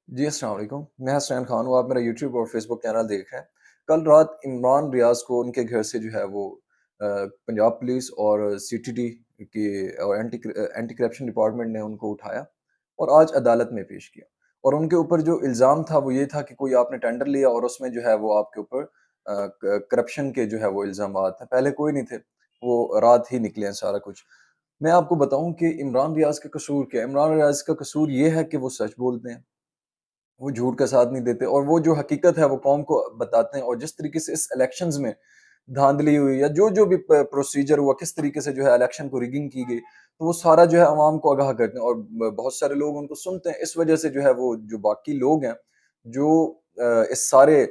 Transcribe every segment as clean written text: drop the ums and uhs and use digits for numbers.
جی السلام علیکم، میں حسنین خان ہوں۔ آپ میرا یوٹیوب اور فیس بک چینل دیکھ رہے ہیں۔ کل رات عمران ریاض کو ان کے گھر سے جو ہے وہ پنجاب پولیس اور سی ٹی ڈی کی اور اینٹی کرپشن ڈپارٹمنٹ نے ان کو اٹھایا اور آج عدالت میں پیش کیا۔ اور ان کے اوپر جو الزام تھا وہ یہ تھا کہ کوئی آپ نے ٹینڈر لیا اور اس میں جو ہے وہ آپ کے اوپر کرپشن کے جو ہے وہ الزامات ہیں۔ پہلے کوئی نہیں تھے، وہ رات ہی نکلے ہیں سارا کچھ۔ میں آپ کو بتاؤں کہ عمران ریاض کا قصور کیا ہے۔ عمران ریاض کا قصور یہ ہے کہ وہ سچ بولتے ہیں، وہ جھوٹ کا ساتھ نہیں دیتے، اور وہ جو حقیقت ہے وہ قوم کو بتاتے ہیں۔ اور جس طریقے سے اس الیکشنز میں دھاندلی ہوئی یا جو بھی پروسیجر ہوا، کس طریقے سے جو ہے الیکشن کو ریگنگ کی گئی، تو وہ سارا جو ہے عوام کو آگاہ کرتے ہیں، اور بہت سارے لوگ ان کو سنتے ہیں۔ اس وجہ سے جو ہے وہ جو باقی لوگ ہیں جو اس سارے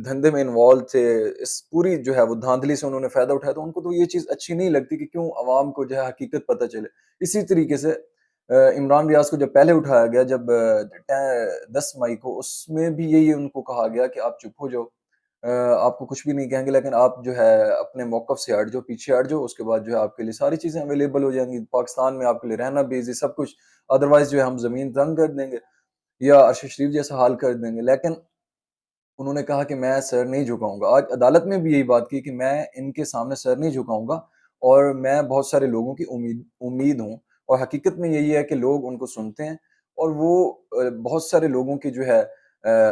دھندے میں انوالو تھے، اس پوری جو ہے وہ دھاندلی سے انہوں نے فائدہ اٹھایا، تو ان کو تو یہ چیز اچھی نہیں لگتی کہ کیوں عوام کو جو ہے حقیقت پتہ چلے۔ اسی طریقے سے عمران ریاض کو جب پہلے اٹھایا گیا، جب 10 مئی کو، اس میں بھی یہی ان کو کہا گیا کہ آپ چپ ہو جاؤ، آپ کو کچھ بھی نہیں کہیں گے، لیکن آپ جو ہے اپنے موقف سے ہٹ جاؤ، پیچھے ہٹ جاؤ، اس کے بعد جو ہے آپ کے لیے ساری چیزیں اویلیبل ہو جائیں گی، پاکستان میں آپ کے لیے رہنا بھی ایزی، سب کچھ، ادروائز جو ہے ہم زمین تنگ کر دیں گے یا ارشد شریف جیسا حال کر دیں گے۔ لیکن انہوں نے کہا کہ میں سر نہیں جھکاؤں گا۔ آج عدالت میں بھی یہی بات کی کہ میں ان کے سامنے سر نہیں جھکاؤں گا، اور میں بہت سارے لوگوں کی امید ہوں، اور حقیقت میں یہی ہے کہ لوگ ان کو سنتے ہیں، اور وہ بہت سارے لوگوں کی جو ہے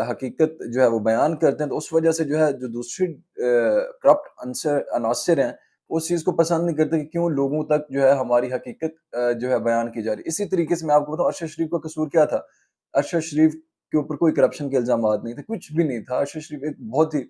حقیقت جو ہے وہ بیان کرتے ہیں، تو اس وجہ سے جو ہے جو دوسری کرپٹ عناصر ہیں، اس چیز کو پسند نہیں کرتے کہ کیوں لوگوں تک جو ہے ہماری حقیقت جو ہے بیان کی جا رہی ہے۔ اسی طریقے سے میں آپ کو بتاؤں، ارشد شریف کا قصور کیا تھا؟ ارشد شریف کے اوپر کوئی کرپشن کے الزامات نہیں تھے، کچھ بھی نہیں تھا۔ ارشد شریف ایک بہت ہی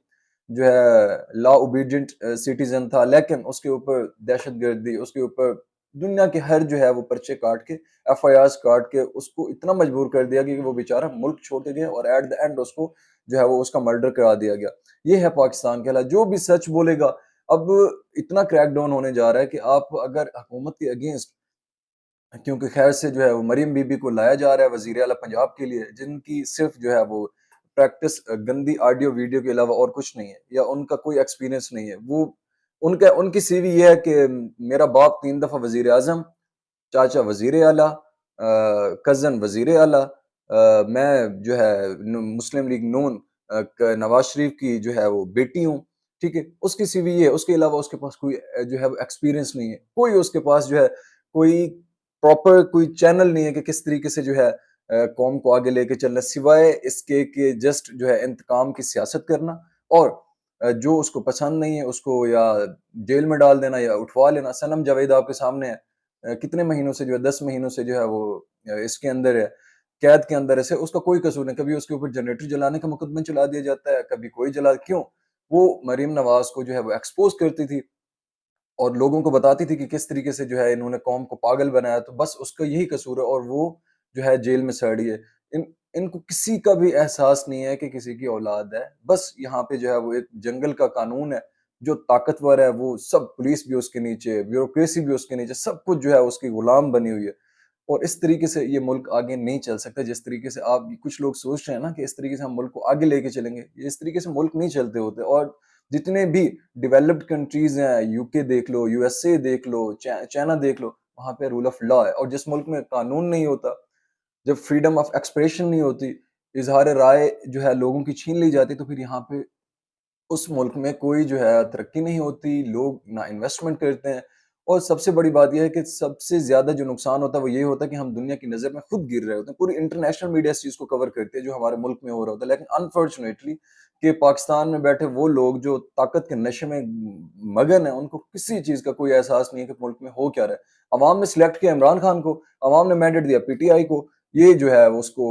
جو ہے لا اوبیڈینٹ سٹیزن تھا، لیکن اس کے اوپر دہشت گردی، اس کے اوپر دنیا کے ہر جو ہے وہ پرچے کاٹ کے، ایف آئی آرز کاٹ کے اس کو اتنا مجبور کر دیا گیا کہ وہ بیچارہ ملک چھوڑ کے گئے، اور ایٹ دا اینڈ اس کو جو ہے وہ اس کا مرڈر کرا دیا گیا۔ یہ ہے پاکستان کے حالات۔ جو بھی سچ بولے گا، اب اتنا کریک ڈاؤن ہونے جا رہا ہے کہ آپ اگر حکومت کے اگینسٹ، کیونکہ خیر سے جو ہے وہ مریم بی بی کو لایا جا رہا ہے وزیر اعلیٰ پنجاب کے لیے، جن کی صرف جو ہے وہ پریکٹس گندی آڈیو ویڈیو کے علاوہ اور کچھ نہیں ہے، یا ان کا کوئی ایکسپیرینس نہیں ہے۔ وہ ان کی سی وی یہ ہے کہ میرا باپ 3 دفعہ وزیر اعظم، چاچا وزیر اعلیٰ، کزن وزیر اعلیٰ، میں جو ہے مسلم لیگ نون نواز شریف کی جو ہے وہ بیٹی ہوں، ٹھیک ہے۔ اس کی سی وی یہ ہے، اس کے علاوہ اس کے پاس کوئی جو ہے ایکسپیرینس نہیں ہے، کوئی اس کے پاس جو ہے کوئی پراپر کوئی چینل نہیں ہے کہ کس طریقے سے جو ہے قوم کو آگے لے کے چلنا، سوائے اس کے کہ جسٹ جو ہے انتقام کی سیاست کرنا، اور جو اس کو پسند نہیں ہے اس کو یا جیل میں ڈال دینا یا اٹھوا لینا۔ سنم جاوید آپ کے سامنے ہے، کتنے مہینوں سے جو ہے 10 مہینوں سے جو ہے وہ اس کے اندر ہے، قید کے اندر ہے، اس کا کوئی قصور نہیں۔ کبھی اس کے اوپر جنریٹر جلانے کا مقدمہ چلا دیا جاتا ہے، کبھی کوئی کیوں؟ وہ مریم نواز کو جو ہے وہ ایکسپوز کرتی تھی، اور لوگوں کو بتاتی تھی کہ کس طریقے سے جو ہے انہوں نے قوم کو پاگل بنایا، تو بس اس کا یہی قصور ہے، اور وہ جو ہے جیل میں سڑی ہے۔ ان کو کسی کا بھی احساس نہیں ہے کہ کسی کی اولاد ہے، بس یہاں پہ جو ہے وہ ایک جنگل کا قانون ہے، جو طاقتور ہے وہ سب، پولیس بھی اس کے نیچے، بیوروکریسی بھی اس کے نیچے، سب کچھ جو ہے اس کی غلام بنی ہوئی ہے۔ اور اس طریقے سے یہ ملک آگے نہیں چل سکتا، جس طریقے سے آپ کچھ لوگ سوچ رہے ہیں نا کہ اس طریقے سے ہم ملک کو آگے لے کے چلیں گے، اس طریقے سے ملک نہیں چلتے ہوتے۔ اور جتنے بھی ڈیولپڈ کنٹریز ہیں، یو کے دیکھ لو، یو ایس اے دیکھ لو، چائنا دیکھ لو، وہاں پہ رول آف لا ہے۔ اور جس ملک میں قانون نہیں ہوتا، جب فریڈم آف ایکسپریشن نہیں ہوتی، اظہار رائے جو ہے لوگوں کی چھین لی جاتی، تو پھر یہاں پہ اس ملک میں کوئی جو ہے ترقی نہیں ہوتی، لوگ نہ انویسٹمنٹ کرتے ہیں، اور سب سے بڑی بات یہ ہے کہ سب سے زیادہ جو نقصان ہوتا ہے وہ یہ ہوتا ہے کہ ہم دنیا کی نظر میں خود گر رہے ہوتے ہیں۔ پوری انٹرنیشنل میڈیا اس چیز کو کور کرتی ہے جو ہمارے ملک میں ہو رہا ہوتا ہے، لیکن انفارچونیٹلی کہ پاکستان میں بیٹھے وہ لوگ جو طاقت کے نشے میں مگن ہیں، ان کو کسی چیز کا کوئی احساس نہیں ہے کہ ملک میں ہو کیا رہا ہے۔ عوام نے سلیکٹ کیا عمران خان کو، عوام نے مینڈیٹ دیا پی ٹی آئی کو، یہ جو ہے اس کو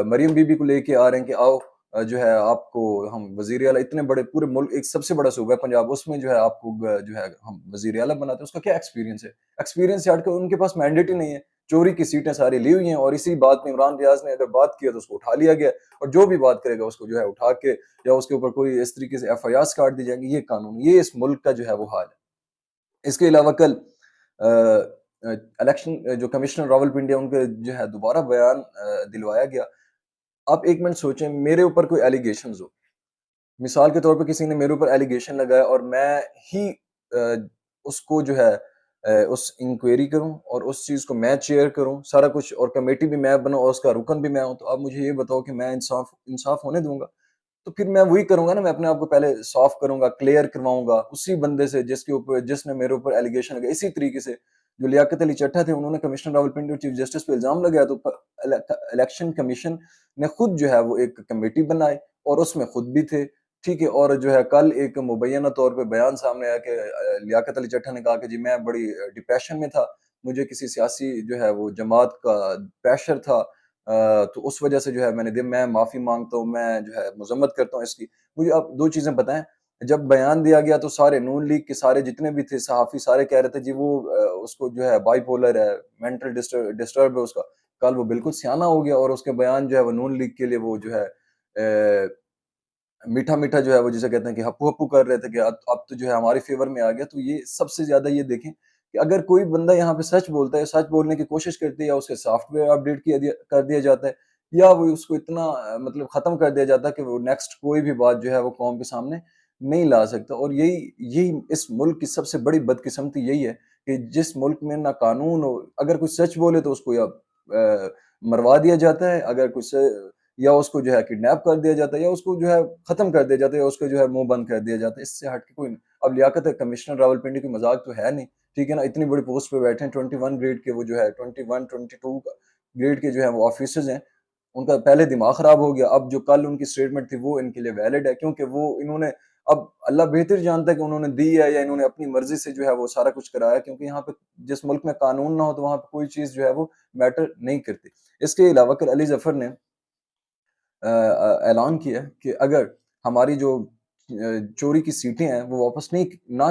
مریم بی بی کو لے کے آ رہے ہیں کہ آؤ جو ہے آپ کو ہم وزیر اعلیٰ، اتنے بڑے پورے ملک، ایک سب سے بڑا صوبہ ہے پنجاب، اس میں جو ہے آپ کو جو ہے ہم وزیر اعلیٰ بناتے ہیں۔ اس کا کیا ایکسپیرینس ہے؟ ایکسپیرینس سے ہٹ کے ان کے پاس مینڈیٹ ہی نہیں ہے، چوری کی سیٹیں ساری لی ہوئی ہیں، اور اسی بات میں عمران ریاض نے اگر بات کیا تو اس کو اٹھا لیا گیا، اور جو بھی بات کرے گا اس کو جو ہے اٹھا کے یا اس کے اوپر کوئی اس طریقے سے ایف آئی آرز کاٹ دی جائیں گی۔ یہ قانون، یہ اس ملک کا جو ہے وہ حال ہے۔ اس کے علاوہ کل الیکشن جو کمشنر راول پنڈیا، ان کے جو ہے دوبارہ بیان دلوایا گیا۔ آپ ایک منٹ سوچیں، میرے اوپر کوئی ایلیگیشنز ہو، مثال کے طور پہ کسی نے میرے اوپر ایلیگیشن لگایا، اور میں ہی اس کو جو ہے اس انکوائری کروں اور اس چیز کو میں چیئر کروں سارا کچھ، اور کمیٹی بھی میں بناؤں اور اس کا رکن بھی میں ہوں، تو آپ مجھے یہ بتاؤ کہ میں انصاف ہونے دوں گا؟ تو پھر میں وہی کروں گا نا، میں اپنے آپ کو پہلے صاف کروں گا، کلیئر کرواؤں گا اسی بندے سے جس نے میرے اوپر ایلیگیشن لگا. اسی طریقے سے جو لیاقت علی چٹھا تھے، انہوں نے کمشنر راولپنڈی اور چیف جسٹس پہ الزام لگایا، تو الیکشن کمیشن نے خود جو ہے وہ ایک کمیٹی بنائی اور اس میں خود بھی تھے. ٹھیک ہے، اور جو ہے کل ایک مبینہ طور پہ بیان سامنے آیا کہ لیاقت علی چٹھا نے کہا کہ جی میں بڑی ڈپریشن میں تھا، مجھے کسی سیاسی جو ہے وہ جماعت کا پریشر تھا، تو اس وجہ سے جو ہے میں معافی مانگتا ہوں، میں جو ہے مذمت کرتا ہوں اس کی. مجھے آپ دو چیزیں بتائیں. جب بیان دیا گیا تو سارے نون لیگ کے سارے جتنے بھی تھے صحافی سارے کہہ رہے تھے جی وہ اس کو جو ہے بائی پولر ہے، مینٹل ڈسٹرب ہے اس کا. کل وہ بالکل سیانہ ہو گیا اور اس کے بیان جو ہے وہ نون لیگ کے لیے وہ جو ہے میٹھا میٹھا جو ہے وہ جسے کہتے ہیں کہ ہپو ہپو کر رہے تھے کہ اب تو جو ہے ہماری فیور میں آ گیا. تو یہ سب سے زیادہ یہ دیکھیں کہ اگر کوئی بندہ یہاں پہ سچ بولتا ہے، سچ بولنے کی کوشش کرتی ہے، یا اس کے سافٹ ویئر اپڈیٹ کر دیا جاتا ہے، یا وہ اس کو اتنا مطلب ختم کر دیا جاتا ہے کہ وہ نیکسٹ کوئی بھی بات جو ہے وہ قوم کے سامنے نہیں لا سکتا. اور یہی اس ملک کی سب سے بڑی بدقسمتی یہی ہے کہ جس ملک میں نہ قانون ہو، اگر کوئی سچ بولے تو اس کو یا مروا دیا جاتا ہے، اگر یا اس کو جو ہے کڈنیپ کر دیا جاتا ہے، یا اس کو جو ہے ختم کر دیا جاتا ہے، یا اس کو جو ہے منہ بند کر دیا جاتا ہے. اس سے ہٹ کے کوئی نہیں. اب لیاقت ہے کمشنر راولپنڈی کی مذاق تو ہے نہیں، ٹھیک ہے نا، اتنی بڑی پوسٹ پہ بیٹھے ہیں، 21 گریڈ کے وہ جو ہے 21 22 گریڈ کے جو ہے وہ آفیسرز ہیں. ان کا پہلے دماغ خراب ہو گیا، اب جو کل ان کی سٹیٹمنٹ تھی وہ ان کے لیے ویلڈ ہے، کیونکہ وہ انہوں نے اب اللہ بہتر جانتا ہے کہ انہوں نے دی ہے یا انہوں نے اپنی مرضی سے جو ہے وہ سارا کچھ کرایا. کیونکہ یہاں پہ جس ملک میں قانون نہ ہو تو وہاں پہ کوئی چیز جو ہے وہ میٹر نہیں کرتی. اس کے علاوہ کل علی ظفر نے اعلان کیا کہ اگر ہماری جو چوری کی سیٹیں ہیں وہ واپس نہ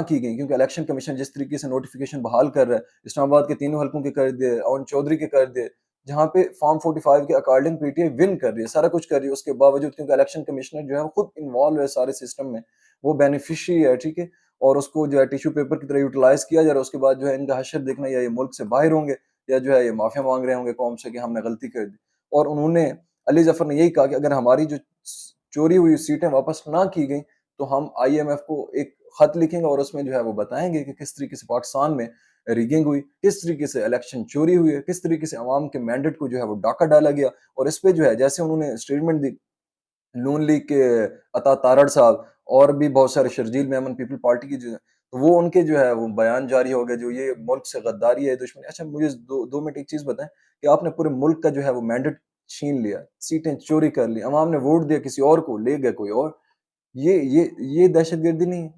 کی گئیں، کیونکہ الیکشن کمیشن جس طریقے سے نوٹیفیکیشن بحال کر رہا ہے، اسلام آباد کے تینوں حلقوں کے کر دیے، اون چودھری کے کر دیے، جہاں پہ فارم 45 کے according P T I one کر رہی ہے، سارا کچھ کر رہی ہے، اس کے باوجود کیونکہ الیکشن کمشنر جو ہے وہ خود انوالو ہے سارے سسٹم میں، وہ بینیفیشری ہے، ٹھیک ہے، اور اس کو جو ہے ٹیشو پیپر کی طرح یوٹیلائز کیا جا رہا ہے. اس کے بعد جو ہے ان کا حشر دیکھنا، یا یہ ملک سے باہر ہوں گے یا جو ہے یہ معافیا مانگ رہے ہوں گے قوم سے کہ ہم نے غلطی کر دی. اور انہوں نے علی ظفر نے یہی کہا کہ اگر ہماری جو چوری ہوئی سیٹیں واپس نہ کی گئیں تو ہم آئی ایم ایف کو ایک خط لکھیں گے اور اس میں جو ہے وہ بتائیں گے کہ کس طریقے سے پاکستان میں ریگنگ ہوئی، کس طریقے سے الیکشن چوری ہوئی ہے، کس طریقے سے عوام کے مینڈیٹ کو جو ہے وہ ڈاکہ ڈالا گیا. اور اس پہ جو ہے جیسے انہوں نے اسٹیٹمنٹ دی نون لیگ کے عطا تارڑ صاحب اور بھی بہت سارے شرجیل میمن پیپل پارٹی کی جو ہے، تو وہ ان کے جو ہے وہ بیان جاری ہو گئے جو یہ ملک سے غداری ہے، دشمنی. اچھا مجھے دو منٹ ایک چیز بتائیں کہ آپ نے پورے ملک کا جو ہے وہ مینڈیٹ چھین لیا، سیٹیں چوری کر لی، عوام نے ووٹ دیا کسی اور کو، لے گئے کوئی اور. یہ دہشت گردی نہیں ہے،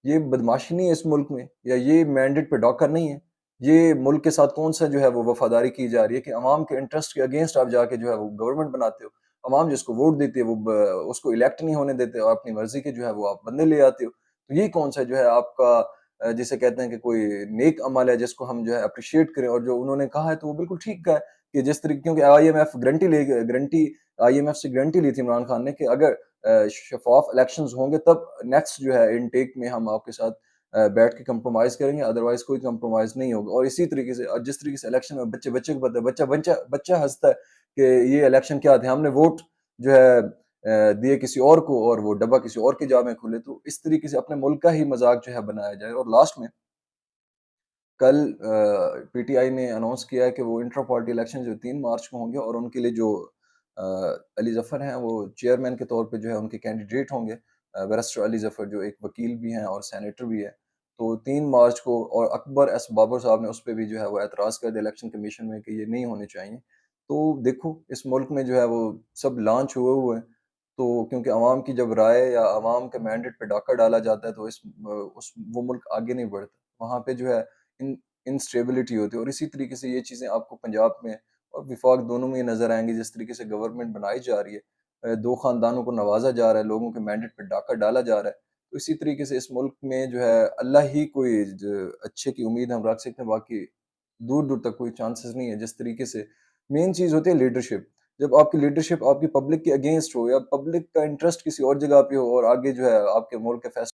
یہ بدماشی نہیں ہے اس ملک میں، یا یہ مینڈیٹ پہ ڈاکر نہیں ہے. یہ ملک کے ساتھ کون سا جو ہے وہ وفاداری کی جا رہی ہے کہ عوام کے انٹرسٹ کے اگینسٹ آپ جا کے جو ہے وہ گورنمنٹ بناتے ہو. عوام جس کو ووٹ دیتی ہے وہ اس کو الیکٹ نہیں ہونے دیتے، اور اپنی مرضی کے جو ہے وہ آپ بندے لے آتے ہو. تو یہ کون سا جو ہے آپ کا جسے کہتے ہیں کہ کوئی نیک عمل ہے جس کو ہم جو ہے اپریشیٹ کریں. اور جو انہوں نے کہا ہے تو وہ بالکل ٹھیک کہا ہے کہ جس طریقے، کیونکہ I M F I M F سے گارنٹی لی تھی عمران خان نے کہ اگر شفاف الیکشنز ہوں گے تب نیکسٹ جو ہے انٹیک میں ہم آپ کے ساتھ بیٹھ کے کمپرومائز کریں گے، ادروائز کوئی کمپرومائز نہیں ہوگا. اور اسی طریقے سے جس طریقے سے الیکشن میں بچے کو پتہ ہے، بچہ ہنستا ہے کہ یہ الیکشن کیا تھے، ہم نے ووٹ جو ہے دیے کسی اور کو اور وہ ڈبہ کسی اور کی جا میں کھلے. تو اس طریقے سے اپنے ملک کا ہی مذاق جو ہے بنایا جائے. اور لاسٹ میں کل پی ٹی آئی نے اناؤنس کیا ہے کہ وہ انٹرا پارٹی الیکشن جو 3 مارچ کو ہوں گے، اور ان کے لیے جو علی ظفر ہیں وہ چیئرمین کے طور پہ جو ہے ان کے کینڈیڈیٹ ہوں گے، بیرسٹر علی ظفر جو ایک وکیل بھی ہیں اور سینیٹر بھی ہے. تو 3 مارچ کو، اور اکبر ایس بابر صاحب نے اس پہ بھی جو ہے وہ اعتراض کر دیا الیکشن کمیشن میں کہ یہ نہیں ہونے چاہیے. تو دیکھو اس ملک میں جو ہے وہ سب لانچ ہوئے ہیں، تو کیونکہ عوام کی جب رائے یا عوام کے مینڈیٹ پہ ڈاکہ ڈالا جاتا ہے تو وہ ملک آگے نہیں بڑھتا، وہاں پہ جو ہے انسٹیبلٹی ہوتی ہے. اور اسی طریقے سے یہ چیزیں آپ کو پنجاب میں اور وفاق دونوں میں نظر آئیں گی. جس طریقے سے گورنمنٹ بنائی جا رہی ہے، 2 خاندانوں کو نوازا جا رہا ہے، لوگوں کے مینڈیٹ پہ ڈاکہ ڈالا جا رہا ہے، تو اسی طریقے سے اس ملک میں جو ہے اللہ ہی کوئی اچھے کی امید ہم رکھ سکتے ہیں، باقی دور دور تک کوئی چانسز نہیں ہے. جس طریقے سے مین چیز ہوتی ہے لیڈرشپ، جب آپ کی لیڈرشپ آپ کی پبلک کے اگینسٹ ہو یا پبلک کا انٹرسٹ کسی اور جگہ پہ ہو، اور آگے جو ہے آپ کے ملک کے فیصلے